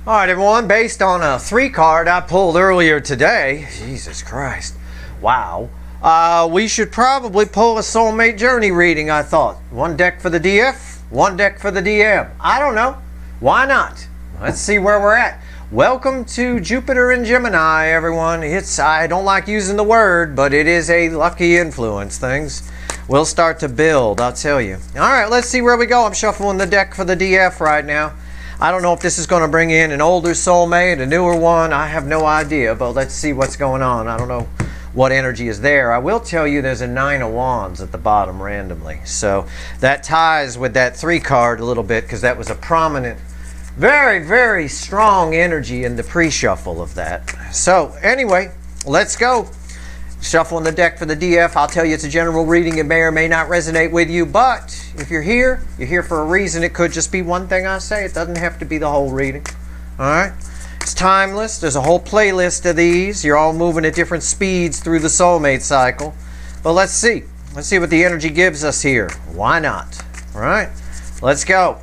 All right, everyone, based on a 3 card I pulled earlier today, Jesus Christ, wow, we should probably pull a Soulmate Journey reading, I thought. 1 deck for the DF, 1 deck for the DM. I don't know. Why not? Let's see where we're at. Welcome to Jupiter and Gemini, everyone. I don't like using the word, but it is a lucky influence. Things will start to build, I'll tell you. All right, let's see where we go. I'm shuffling the deck for the DF right now. I don't know if this is going to bring in an older soulmate, a newer one. I have no idea, but let's see what's going on. I don't know what energy is there. I will tell you there's a 9 of Wands at the bottom randomly. So that ties with that 3 card a little bit because that was a prominent, very, very strong energy in the pre-shuffle of that. So anyway, let's go. Shuffling the deck for the DF. I'll tell you it's a general reading. It may or may not resonate with you, but if you're here for a reason. It could just be one thing I say. It doesn't have to be the whole reading. All right? It's timeless. There's a whole playlist of these. You're all moving at different speeds through the soulmate cycle. But let's see. Let's see what the energy gives us here. Why not? All right? Let's go.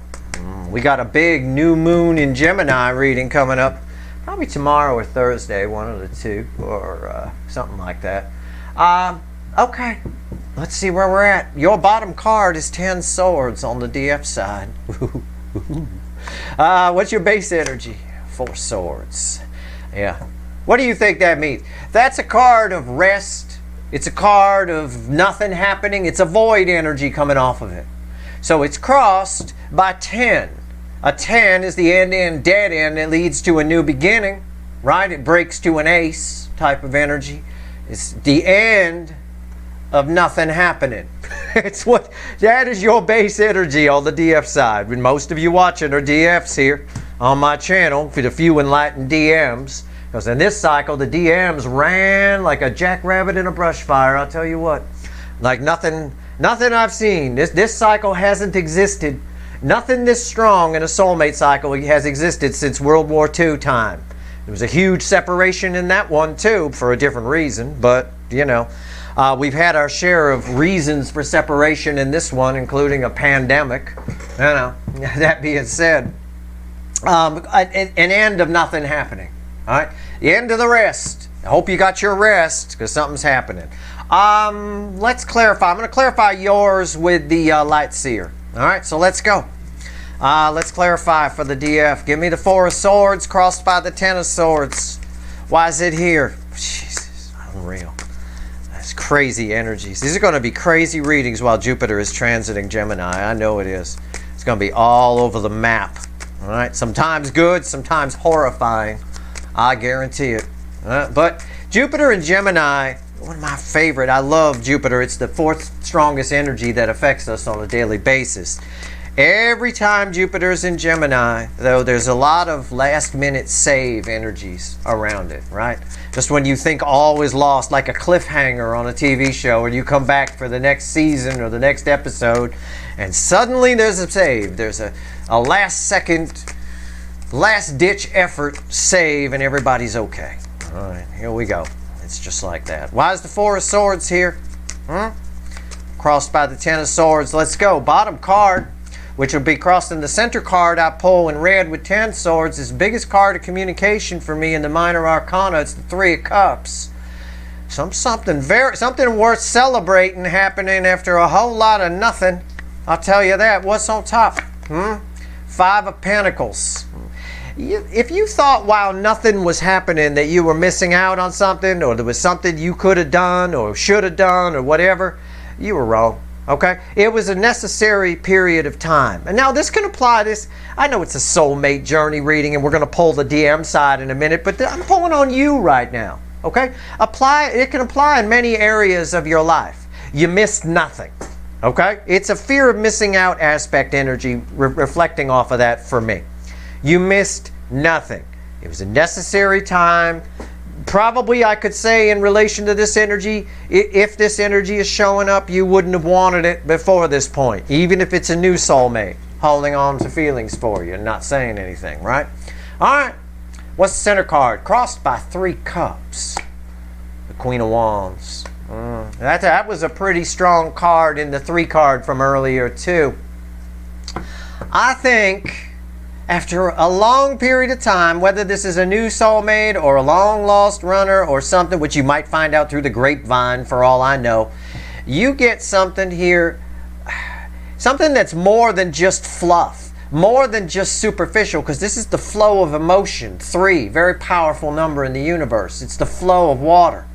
We got a big new moon in Gemini reading coming up. Probably tomorrow or Thursday, one of the two, or something like that. Okay, let's see where we're at. Your bottom card is 10 swords on the DF side. What's your base energy? 4 swords. Yeah. What do you think that means? That's a card of rest. It's a card of nothing happening. It's a void energy coming off of it. So it's crossed by 10. A 10 is the end, dead end. It leads to a new beginning, right? It breaks to an ace type of energy. It's the end of nothing happening. That is your base energy on the DF side. When most of you watching are DFs here on my channel, for the few enlightened DMs. Because in this cycle, the DMs ran like a jackrabbit in a brush fire. I'll tell you what, like nothing I've seen. This cycle hasn't existed. Nothing this strong in a soulmate cycle has existed since World War II time. There was a huge separation in that one too, for a different reason, but you know, we've had our share of reasons for separation in this one, including a pandemic. You know, that being said, an end of nothing happening. All right, the end of the rest. I hope you got your rest because something's happening. Let's clarify. I'm going to clarify yours with the light seer. All right, so let's go. Let's clarify for the DF. Give me the 4 of swords crossed by the 10 of swords. Why is it here? Jesus, unreal. That's crazy energies. These are going to be crazy readings while Jupiter is transiting Gemini. I know it is. It's going to be all over the map. All right, sometimes good, sometimes horrifying. I guarantee it. But Jupiter and Gemini, one of my favorite. I love Jupiter. It's the 4th strongest energy that affects us on a daily basis. Every time Jupiter's in Gemini, though, there's a lot of last-minute save energies around it, right? Just when you think all is lost, like a cliffhanger on a TV show, and you come back for the next season or the next episode, and suddenly there's a save. There's a last-second, last-ditch effort save, and everybody's okay. All right, here we go. It's just like that. Why is the 4 of swords here? Crossed by the 10 of swords. Let's go. Bottom card, which will be crossed in the center card I pull in red with 10 swords, is the biggest card of communication for me in the minor arcana. It's the 3 of cups. Something worth celebrating happening after a whole lot of nothing. I'll tell you that. What's on top? 5 of pentacles. If you thought while nothing was happening that you were missing out on something, or there was something you could have done or should have done or whatever, you were wrong. Okay? It was a necessary period of time. And now this can apply this. I know it's a soulmate journey reading and we're going to pull the DM side in a minute, but I'm pulling on you right now. Okay? It can apply in many areas of your life. You missed nothing. Okay? It's a fear of missing out aspect energy reflecting off of that for me. You missed nothing. It was a necessary time. Probably I could say in relation to this energy, if this energy is showing up, you wouldn't have wanted it before this point. Even if it's a new soulmate holding on to feelings for you and not saying anything, right? All right. What's the center card? Crossed by 3 cups. The Queen of Wands. That was a pretty strong card in the 3 card from earlier too. I think after a long period of time, whether this is a new soulmate or a long lost runner or something, which you might find out through the grapevine for all I know, you get something here, something that's more than just fluff, more than just superficial, because this is the flow of emotion. 3, very powerful number in the universe. It's the flow of water.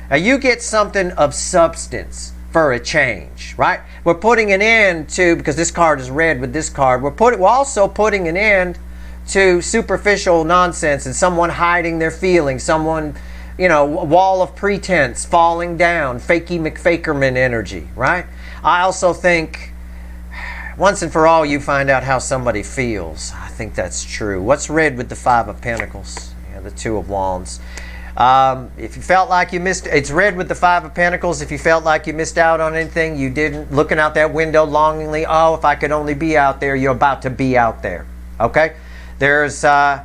Now you get something of substance for a change, right? We're putting an end to, because this card is red with this card, we're also putting an end to superficial nonsense and someone hiding their feelings, someone, you know, wall of pretense falling down, fakey McFakerman energy, right? I also think once and for all you find out how somebody feels. I think that's true. What's red with the 5 of Pentacles? Yeah, the 2 of Wands. If you felt like you missed, it's red with the 5 of Pentacles. If you felt like you missed out on anything, you didn't, looking out that window longingly, oh, if I could only be out there, you're about to be out there. Okay? There's an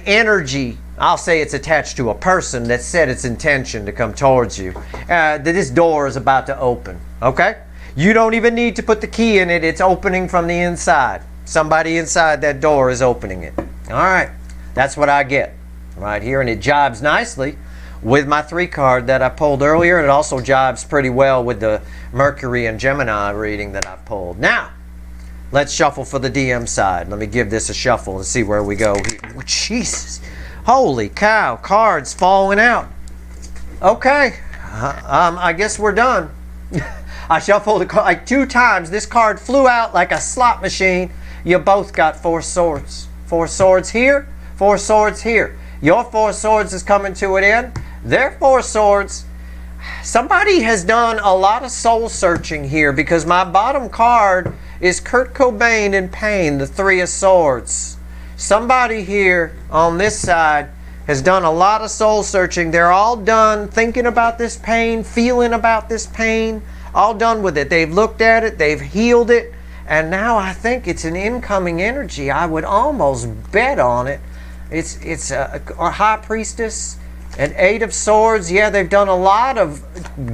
energy, I'll say it's attached to a person that said its intention to come towards you. That this door is about to open. Okay? You don't even need to put the key in it. It's opening from the inside. Somebody inside that door is opening it. All right. That's what I get right here, and it jibes nicely with my 3 card that I pulled earlier, and it also jibes pretty well with the Mercury and Gemini reading that I pulled. Now, let's shuffle for the DM side. Let me give this a shuffle and see where we go. Oh, Jesus. Holy cow. Cards falling out. Okay. I guess we're done. I shuffled the card like 2 times. This card flew out like a slot machine. You both got 4 swords. 4 swords here, 4 swords here. Your 4 swords is coming to an end. Their 4 swords, somebody has done a lot of soul searching here, because my bottom card is Kurt Cobain in pain, the 3 of swords. Somebody here on this side has done a lot of soul searching. They're all done thinking about this pain, feeling about this pain, all done with it. They've looked at it, they've healed it, and now I think it's an incoming energy. I would almost bet on it. It's a high priestess, an 8 of swords. Yeah, they've done a lot of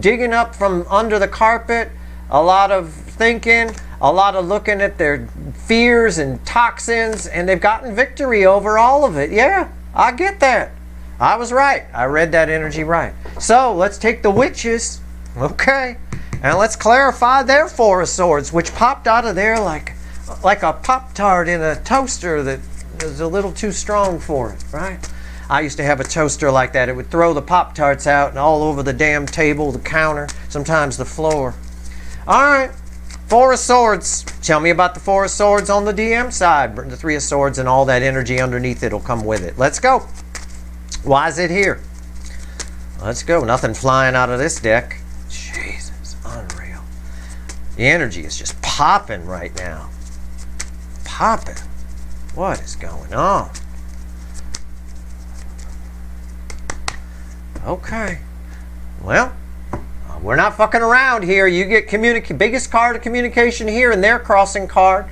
digging up from under the carpet, a lot of thinking, a lot of looking at their fears and toxins, and they've gotten victory over all of it. Yeah, I get that. I was right. I read that energy right. So let's take the witches, okay, and let's clarify their 4 of swords, which popped out of there like a Pop-Tart in a toaster that was a little too strong for it, right? I used to have a toaster like that. It would throw the Pop-Tarts out and all over the damn table, the counter, sometimes the floor. All right, 4 of swords. Tell me about the 4 of swords on the DM side. The 3 of swords and all that energy underneath it will come with it. Let's go. Why is it here? Let's go. Nothing flying out of this deck. Jesus, unreal. The energy is just popping right now. Popping. What is going on? Okay. Well, we're not fucking around here. You get biggest card of communication here in their crossing card,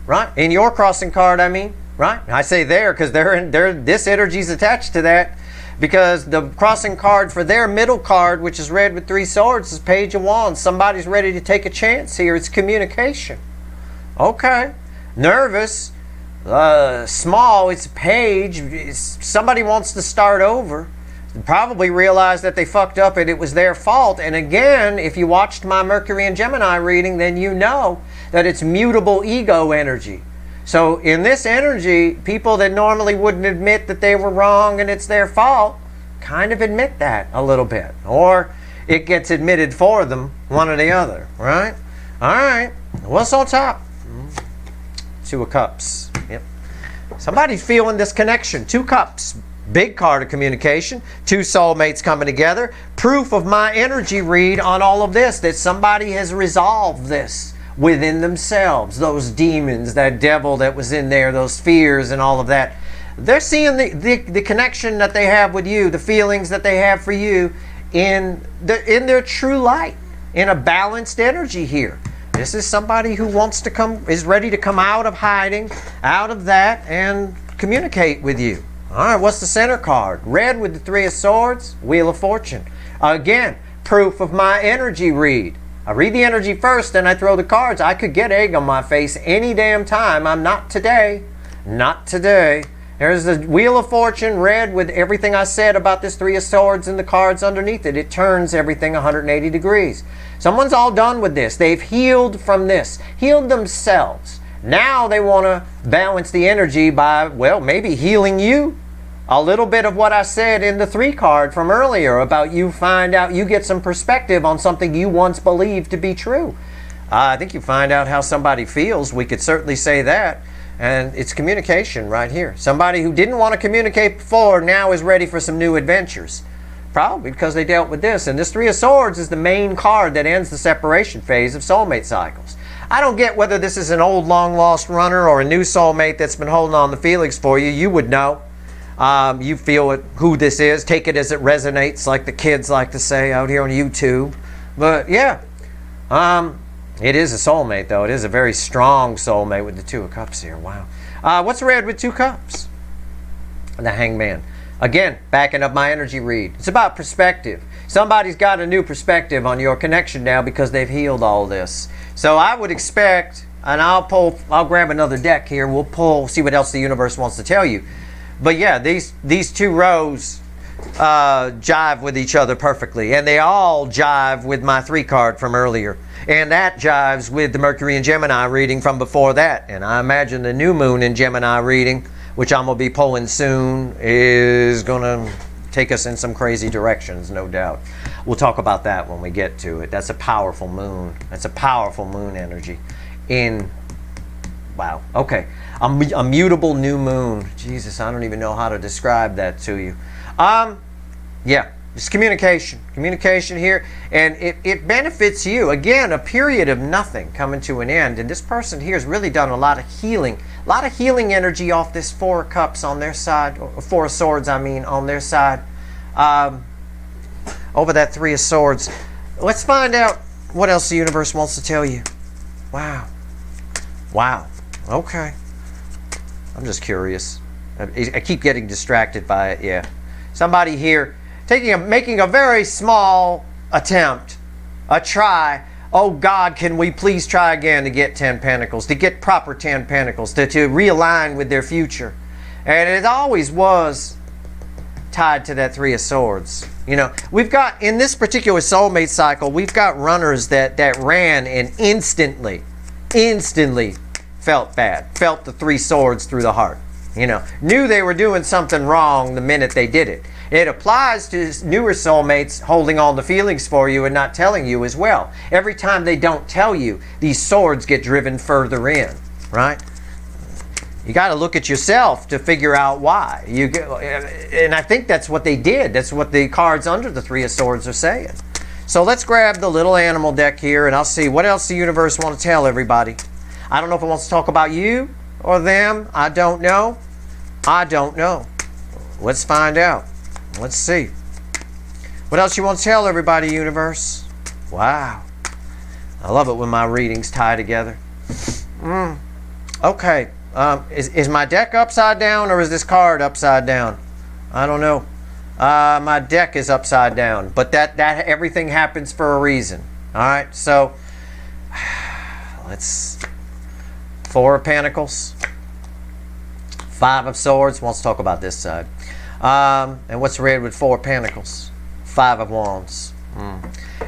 right? In your crossing card, I mean, right? I say there because this energy's attached to that, because the crossing card for their middle card, which is red with 3 swords, is Page of Wands. Somebody's ready to take a chance here. It's communication. Okay. Nervous. Small, it's a page. Somebody wants to start over. Probably realized that they fucked up and it was their fault. And again, if you watched my Mercury and Gemini reading, then you know that it's mutable ego energy. So in this energy, people that normally wouldn't admit that they were wrong and it's their fault kind of admit that a little bit. Or it gets admitted for them, one or the other, right? All right, what's on top? 2 of Cups. Yep. Somebody's feeling this connection. 2 Cups. Big card of communication. 2 soulmates coming together. Proof of my energy read on all of this, that somebody has resolved this within themselves. Those demons, that devil that was in there, those fears and all of that. They're seeing the connection that they have with you, the feelings that they have for you in their true light, in a balanced energy here. This is somebody who wants to is ready to come out of hiding, out of that, and communicate with you. All right, what's the center card? Red with the 3 of swords, Wheel of Fortune. Again, proof of my energy read. I read the energy first, then I throw the cards. I could get egg on my face any damn time. I'm not today. Not today. There's the Wheel of Fortune, red, with everything I said about this Three of Swords and the cards underneath it. It turns everything 180 degrees. Someone's all done with this. They've healed from this, healed themselves. Now they want to balance the energy by, well, maybe healing you. A little bit of what I said in the 3 card from earlier about you find out, you get some perspective on something you once believed to be true. I think you find out how somebody feels. We could certainly say that. And it's communication right here. Somebody who didn't want to communicate before now is ready for some new adventures. Probably because they dealt with this. And this Three of Swords is the main card that ends the separation phase of soulmate cycles. I don't get whether this is an old long-lost runner or a new soulmate that's been holding on the feelings for you. You would know. You feel it, who this is. Take it as it resonates, like the kids like to say out here on YouTube. But yeah. It is a soulmate, though. It is a very strong soulmate with the Two of Cups here. Wow. What's red with 2 cups? The Hangman. Again, backing up my energy read. It's about perspective. Somebody's got a new perspective on your connection now because they've healed all this. So I would expect, and I'll grab another deck here. We'll pull, see what else the universe wants to tell you. But yeah, these 2 rows jive with each other perfectly. And they all jive with my 3 card from earlier. And that jives with the Mercury and Gemini reading from before that. And I imagine the new moon in Gemini reading, which I'm going to be pulling soon, is going to take us in some crazy directions, no doubt. We'll talk about that when we get to it. That's a powerful moon. That's a powerful moon energy. Wow. Okay. A mutable new moon. Jesus, I don't even know how to describe that to you. Yeah. It's communication. Communication here. And it benefits you. Again, a period of nothing coming to an end. And this person here has really done a lot of healing. A lot of healing energy off this 4 of Cups on their side. Or 4 of Swords, I mean, on their side. Over that 3 of Swords. Let's find out what else the universe wants to tell you. Wow. Wow. Okay. I'm just curious. I keep getting distracted by it. Yeah. Somebody here making a very small attempt, a try. Oh God, can we please try again to get 10 Pentacles, to get proper 10 Pentacles, to realign with their future. And it always was tied to that 3 of Swords. You know, we've got, in this particular soulmate cycle, we've got runners that ran and instantly felt bad, felt the 3 swords through the heart. You know, knew they were doing something wrong the minute they did it. It applies to newer soulmates holding all the feelings for you and not telling you as well. Every time they don't tell you, these swords get driven further in, right? You got to look at yourself to figure out why. And I think that's what they did. That's what the cards under the 3 of Swords are saying. So let's grab the little animal deck here and I'll see what else the universe wants to tell everybody. I don't know if it wants to talk about you or them. I don't know. I don't know. Let's find out. Let's see. What else you want to tell everybody, universe? Wow. I love it when my readings tie together. Okay. Is my deck upside down or is this card upside down? I don't know. My deck is upside down, but that everything happens for a reason. All right. So let's 4 of Pentacles, 5 of Swords. Wants to talk about this side. And what's red with 4 Pentacles? 5 of Wands.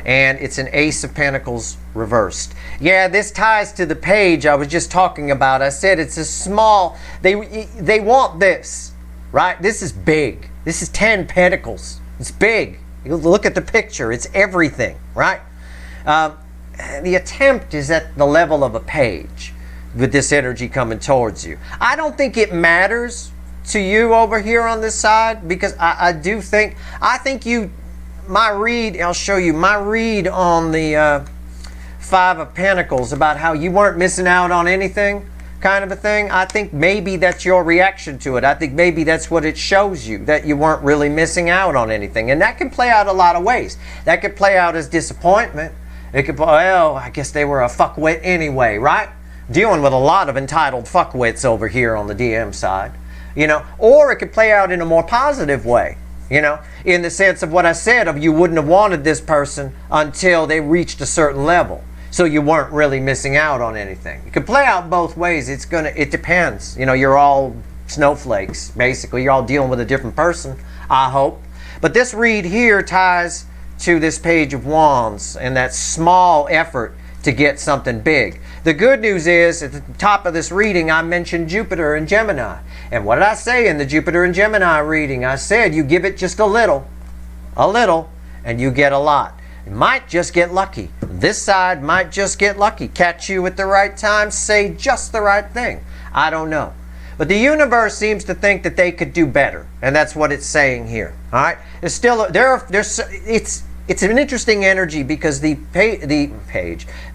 And it's an Ace of Pentacles reversed. Yeah, this ties to the page I was just talking about. I said it's a small, they want this, right? This is big. This is 10 Pentacles. It's big. You look at the picture. It's everything, right? The attempt is at the level of a page with this energy coming towards you. I don't think it matters to you over here on this side because I think my read, I'll show you my read on the 5 of Pentacles about how you weren't missing out on anything kind of a thing. I think maybe that's your reaction to it. I think maybe that's what it shows you, that you weren't really missing out on anything. And that can play out a lot of ways. That could play out as disappointment. It could, well, I guess they were a fuckwit anyway, right? Dealing with a lot of entitled fuckwits over here on the DM side. You know, or it could play out in a more positive way, you know, in the sense of what I said of you wouldn't have wanted this person until they reached a certain level. So you weren't really missing out on anything. It could play out both ways. It depends. You know, you're all snowflakes, basically. You're all dealing with a different person, I hope. But this read here ties to this Page of Wands and that small effort to get something big. The good news is, at the top of this reading, I mentioned Jupiter and Gemini. And what did I say in the Jupiter and Gemini reading? I said you give it just a little, and you get a lot. You might just get lucky. This side might just get lucky. Catch you at the right time, say just the right thing. I don't know. But the universe seems to think that they could do better. And that's what it's saying here. All right? There's still, it's an interesting energy because the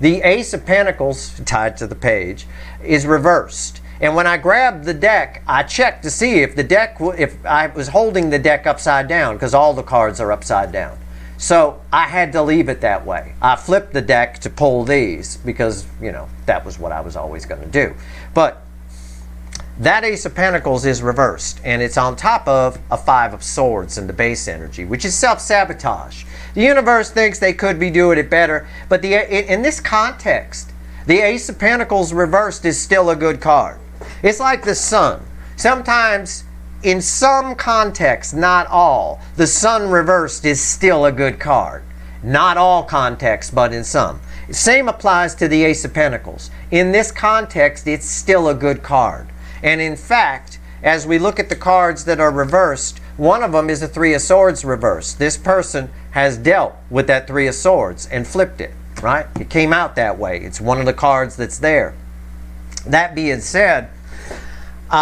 Ace of Pentacles, tied to the page, is reversed. And when I grabbed the deck, I checked to see if if I was holding the deck upside down, because all the cards are upside down. So I had to leave it that way. I flipped the deck to pull these because, you know, that was what I was always going to do. But that Ace of Pentacles is reversed, and it's on top of a Five of Swords in the base energy, which is self-sabotage. The universe thinks they could be doing it better, but in this context, the Ace of Pentacles reversed is still a good card. It's like the Sun. Sometimes, in some contexts, not all, the Sun reversed is still a good card. Not all contexts, but in some. Same applies to the Ace of Pentacles. In this context, it's still a good card. And in fact, as we look at the cards that are reversed, one of them is the Three of Swords reversed. This person has dealt with that Three of Swords and flipped it, right? It came out that way. It's one of the cards that's there. That being said,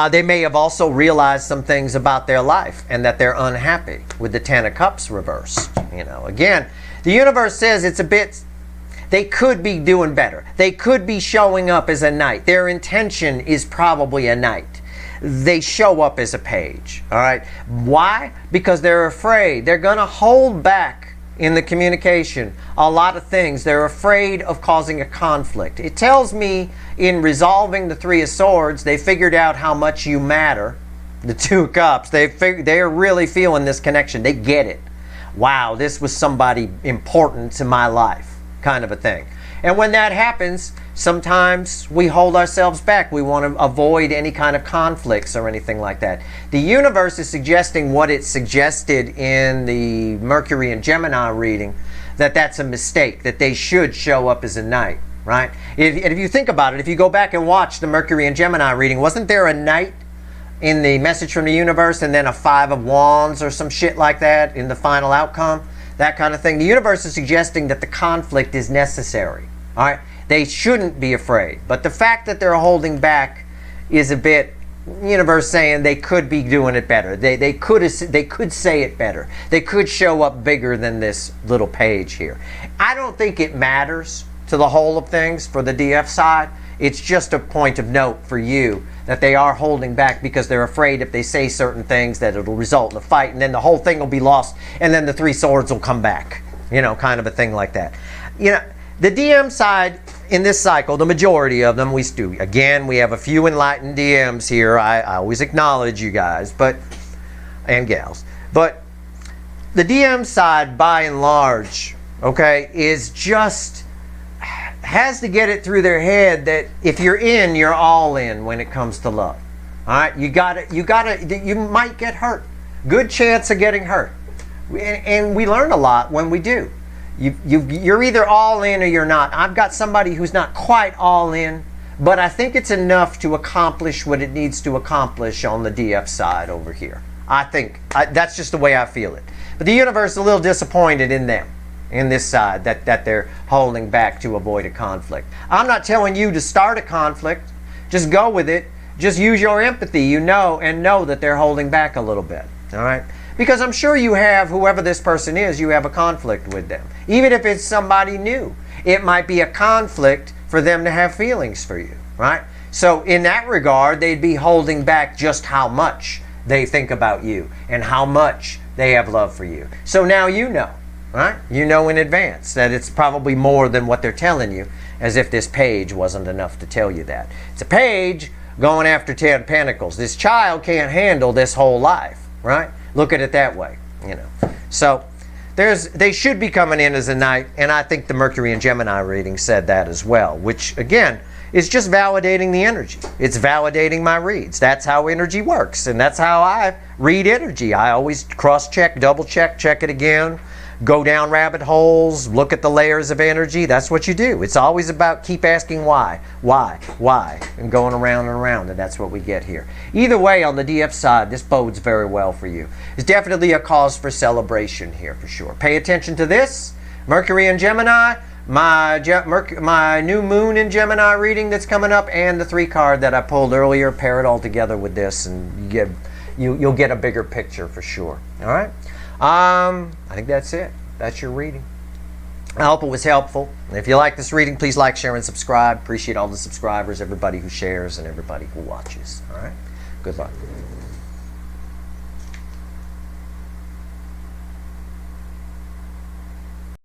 they may have also realized some things about their life and that they're unhappy with the Ten of Cups reversed. You know, again, the universe says it's a bit, they could be doing better. They could be showing up as a knight. Their intention is probably a knight. They show up as a page, all right? Why? Because they're afraid. They're going to hold back in the communication a lot of things. They're afraid of causing a conflict. It tells me in resolving the Three of Swords, they figured out how much you matter. The Two of Cups, they're really feeling this connection. They get it. Wow, this was somebody important to my life, kind of a thing. And when that happens, sometimes we hold ourselves back. We want to avoid any kind of conflicts or anything like that. The universe is suggesting what it suggested in the Mercury and Gemini reading, that that's a mistake, that they should show up as a knight, right? If you think about it, if you go back and watch the Mercury and Gemini reading, wasn't there a knight in the message from the universe and then a Five of Wands or some shit like that in the final outcome? That kind of thing. The universe is suggesting that the conflict is necessary. All right? They shouldn't be afraid. But the fact that they're holding back is a bit, universe saying they could be doing it better. They could say it better. They could show up bigger than this little page here. I don't think it matters to the whole of things for the DF side. It's just a point of note for you that they are holding back because they're afraid if they say certain things that it'll result in a fight and then the whole thing will be lost and then the Three Swords will come back. You know, kind of a thing like that. You know, the DM side in this cycle, the majority of them, we have a few enlightened DMs here. I always acknowledge you guys, and gals. But the DM side, by and large, okay, is just has to get it through their head that if you're in, you're all in when it comes to love. All right, you might get hurt. Good chance of getting hurt, and we learn a lot when we do. You're either all in or you're not. I've got somebody who's not quite all in, but I think it's enough to accomplish what it needs to accomplish on the DF side over here. I think that's just the way I feel it. But the universe is a little disappointed in them, in this side, that they're holding back to avoid a conflict. I'm not telling you to start a conflict. Just go with it. Just use your empathy, and know that they're holding back a little bit. All right? Because I'm sure you have, whoever this person is, you have a conflict with them. Even if it's somebody new, it might be a conflict for them to have feelings for you, right? So in that regard, they'd be holding back just how much they think about you and how much they have love for you. So now you know, right? You know in advance that it's probably more than what they're telling you, as if this page wasn't enough to tell you that. It's a page going after 10 Pentacles. This child can't handle this whole life, right? Look at it that way, you know. So they should be coming in as a knight, and I think the Mercury and Gemini reading said that as well, which again is just validating the energy. It's validating my reads. That's how energy works, and that's how I read energy. I always cross-check, double-check, check it again, go down rabbit holes, look at the layers of energy. That's what you do. It's always about keep asking why, and going around and around, and that's what we get here. Either way, on the DF side, this bodes very well for you. It's definitely a cause for celebration here for sure. Pay attention to this. Mercury and Gemini, my new moon in Gemini reading that's coming up, and the 3 card that I pulled earlier. Pair it all together with this, and you'll get a bigger picture for sure. All right. I think that's it. That's your reading. I hope it was helpful. If you like this reading, please like, share, and subscribe. Appreciate all the subscribers, everybody who shares, and everybody who watches. All right. Good luck.